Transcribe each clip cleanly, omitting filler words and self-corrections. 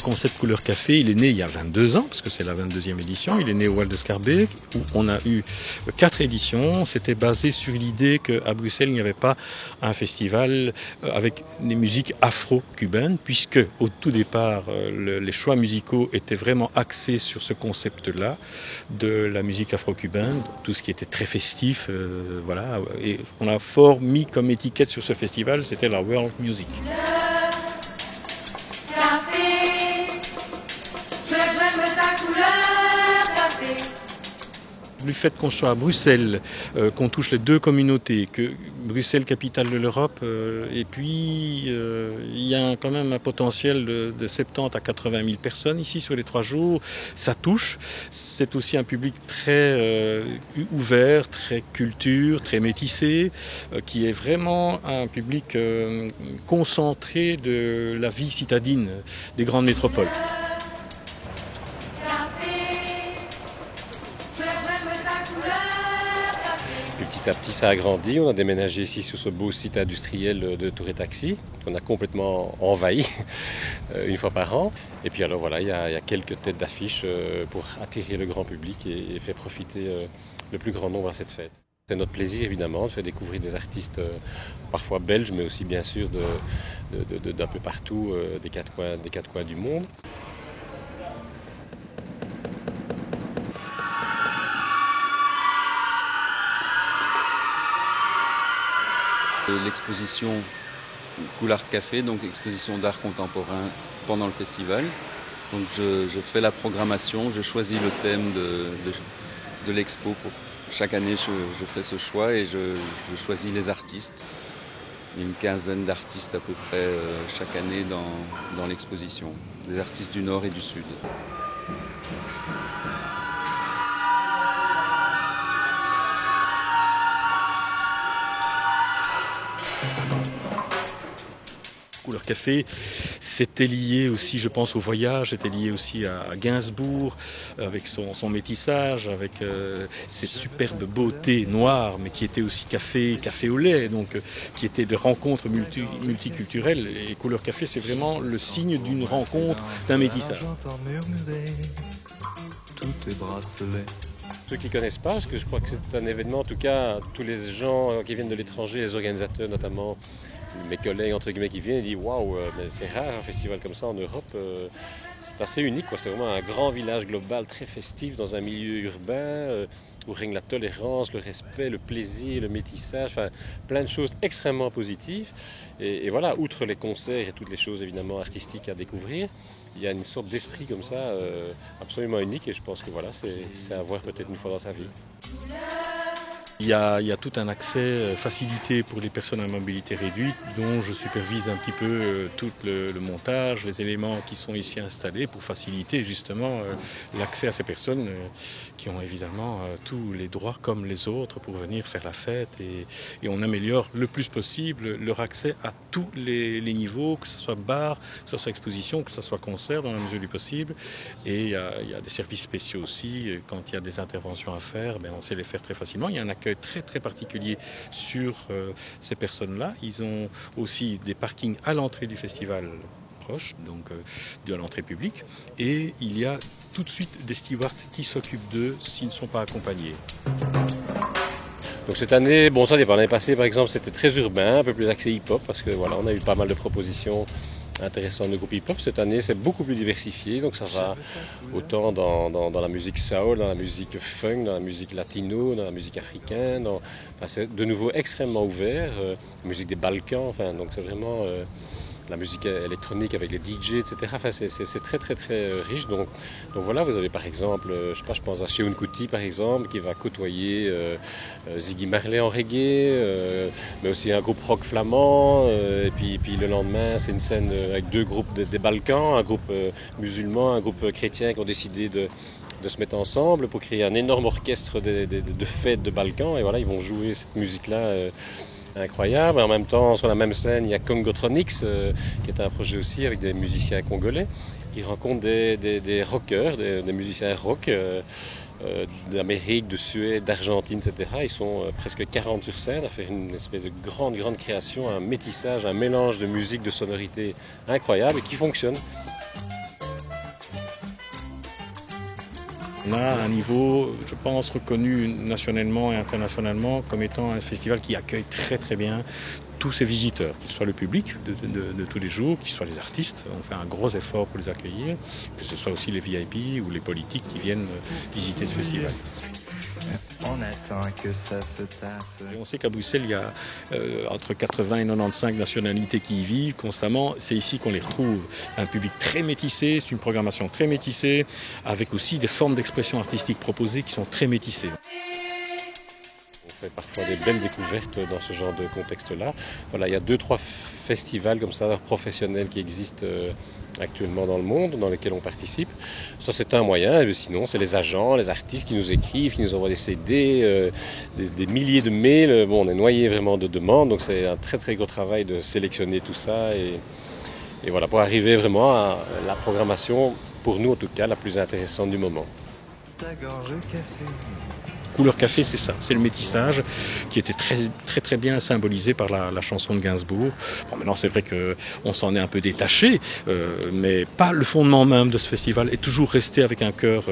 concept Couleur Café, il est né il y a 22 ans, parce que c'est la 22e édition. Il est né au Waldescarbeek, où on a eu 4 éditions. C'était basé sur l'idée qu'à Bruxelles, il n'y avait pas un festival avec des musiques afro-cubaines, puisque au tout départ, les choix musicaux étaient vraiment axés sur ce concept-là, de la musique afro-cubaine, tout ce qui était très festif. Voilà. Et on a fort mis comme étiquette sur ce festival, c'était la world music. Du fait qu'on soit à Bruxelles, qu'on touche les deux communautés, que Bruxelles, capitale de l'Europe, et puis il y a quand même un potentiel de 70 à 80 000 personnes ici sur les 3 jours, ça touche. C'est aussi un public très ouvert, très culture, très métissé, qui est vraiment un public concentré de la vie citadine des grandes métropoles. Petit à petit, ça a grandi. On a déménagé ici sur ce beau site industriel de Tour et Taxi, qu'on a complètement envahi une fois par an. Et puis alors voilà, il y a quelques têtes d'affiche pour attirer le grand public et faire profiter le plus grand nombre à cette fête. C'est notre plaisir évidemment de faire découvrir des artistes parfois belges, mais aussi bien sûr d'un peu partout, des quatre coins du monde. L'exposition Cool Art Café, donc exposition d'art contemporain pendant le festival. Donc je fais la programmation, je choisis le thème de l'expo. Chaque année je fais ce choix et je choisis les artistes. Il y a une quinzaine d'artistes à peu près chaque année dans l'exposition, des artistes du Nord et du Sud. Couleur Café, c'était lié aussi, je pense, au voyage, c'était lié aussi à Gainsbourg, avec son métissage, avec cette superbe beauté noire, mais qui était aussi café au lait, donc qui était de rencontres multiculturelles. Et Couleur Café, c'est vraiment le signe d'une rencontre, d'un métissage. Ceux qui ne connaissent pas, parce que je crois que c'est un événement, en tout cas, tous les gens qui viennent de l'étranger, les organisateurs notamment, mes collègues entre guillemets qui viennent et disent waouh, mais c'est rare un festival comme ça en Europe, c'est assez unique, quoi. C'est vraiment un grand village global très festif dans un milieu urbain où règne la tolérance, le respect, le plaisir, le métissage, enfin plein de choses extrêmement positives. Et voilà, outre les concerts et toutes les choses évidemment artistiques à découvrir, il y a une sorte d'esprit comme ça absolument unique et je pense que voilà, c'est à voir peut-être une fois dans sa vie. Il y a tout un accès facilité pour les personnes à mobilité réduite dont je supervise un petit peu tout le montage, les éléments qui sont ici installés pour faciliter justement l'accès à ces personnes qui ont évidemment tous les droits comme les autres pour venir faire la fête et on améliore le plus possible leur accès à tous les niveaux, que ce soit bar, que ce soit exposition, que ce soit concert dans la mesure du possible et il y a des services spéciaux aussi, quand il y a des interventions à faire, on sait les faire très facilement, il y a un accueil très très particulier sur ces personnes-là. Ils ont aussi des parkings à l'entrée du festival proche, donc à l'entrée publique, et il y a tout de suite des stewards qui s'occupent d'eux s'ils ne sont pas accompagnés. Donc cette année, bon ça dépend, l'année passée par exemple c'était très urbain, un peu plus axé hip-hop, parce que voilà, on a eu pas mal de propositions intéressant de groupe hip-hop. Cette année, c'est beaucoup plus diversifié, donc ça va autant dans la musique soul, dans la musique funk, dans la musique latino, dans la musique africaine. C'est de nouveau extrêmement ouvert. La musique des Balkans, donc c'est vraiment la musique électronique avec les DJ, etc. C'est très très très riche. Donc voilà, vous avez par exemple, je pense à Seun Kuti par exemple, qui va côtoyer Ziggy Marley en reggae, mais aussi un groupe rock flamand. Et puis le lendemain, c'est une scène avec 2 groupes des Balkans, un groupe musulman, un groupe chrétien qui ont décidé de se mettre ensemble pour créer un énorme orchestre de fêtes de Balkans. Et voilà, ils vont jouer cette musique-là. Incroyable. En même temps, sur la même scène, il y a Congotronics, qui est un projet aussi avec des musiciens congolais, qui rencontrent des rockers, des musiciens rock d'Amérique, de Suède, d'Argentine, etc. Ils sont presque 40 sur scène à faire une espèce de grande création, un métissage, un mélange de musique, de sonorités incroyable et qui fonctionne. On a un niveau, je pense, reconnu nationalement et internationalement comme étant un festival qui accueille très très bien tous ces visiteurs, qu'ils soient le public de tous les jours, qu'ils soient les artistes. On fait un gros effort pour les accueillir, que ce soit aussi les VIP ou les politiques qui viennent visiter ce festival. On attend que ça se tasse. Et on sait qu'à Bruxelles, il y a entre 80 et 95 nationalités qui y vivent constamment. C'est ici qu'on les retrouve. Un public très métissé, c'est une programmation très métissée, avec aussi des formes d'expression artistique proposées qui sont très métissées. On fait parfois des belles découvertes dans ce genre de contexte-là. Voilà, il y a 2-3 festivals comme ça, professionnels qui existent actuellement dans le monde, dans lesquels on participe. Ça, c'est un moyen. Et sinon, c'est les agents, les artistes qui nous écrivent, qui nous envoient des CD, des milliers de mails. Bon, on est noyé vraiment de demandes, donc c'est un très très gros travail de sélectionner tout ça et voilà, pour arriver vraiment à la programmation, pour nous en tout cas, la plus intéressante du moment. Ta gorge café. Couleur café, c'est ça, c'est le métissage qui était très très très bien symbolisé par la chanson de Gainsbourg. Bon, maintenant c'est vrai qu'on s'en est un peu détaché, mais pas le fondement même de ce festival est toujours resté avec un cœur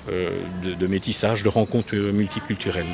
de métissage, de rencontres multiculturelles.